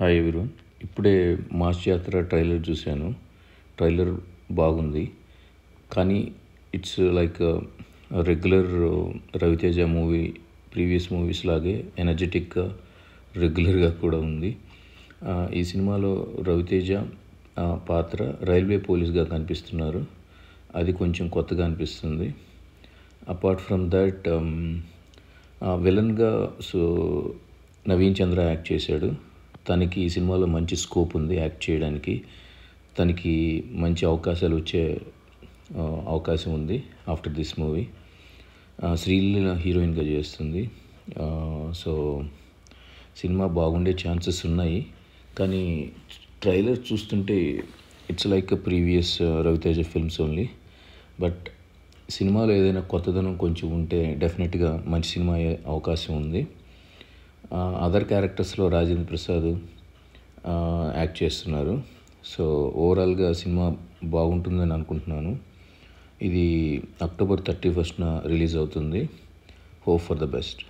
Hi everyone. ఇప్పుడే Mass Jathara trailer చూశాను. Trailer బాగుంది, కానీ it's like regular Ravi Teja movie. Previous movies లాగే ఎనర్జెటిక్గా రెగ్యులర్గా కూడా ఉంది. ఈ సినిమాలో రవితేజ పాత్ర రైల్వే పోలీస్గా కనిపిస్తున్నారు. అది కొంచెం కొత్తగా అనిపిస్తుంది. అపార్ట్ ఫ్రమ్ దట్ విలన్గా నవీన్ చంద్ర యాక్ట్ చేశాడు. తనకి ఈ సినిమాలో మంచి స్కోప్ ఉంది యాక్ట్ చేయడానికి. తనకి మంచి అవకాశాలు వచ్చే అవకాశం ఉంది ఆఫ్టర్ దిస్ మూవీ. శ్రీలీల హీరోయిన్గా చేస్తుంది. సో సినిమా బాగుండే ఛాన్సెస్ ఉన్నాయి, కానీ ట్రైలర్ చూస్తుంటే it's like previous Ravi Teja films only. But సినిమాలో ఏదైనా కొత్తదనం కొంచెం ఉంటే డెఫినెట్గా మంచి సినిమా అయ్యే అవకాశం ఉంది. అదర్ క్యారెక్టర్స్లో రాజేంద్ర ప్రసాద్ యాక్ట్ చేస్తున్నారు. సో ఓవరాల్గా సినిమా బాగుంటుందని అనుకుంటున్నాను. ఇది October 31st రిలీజ్ అవుతుంది. Hope for the best.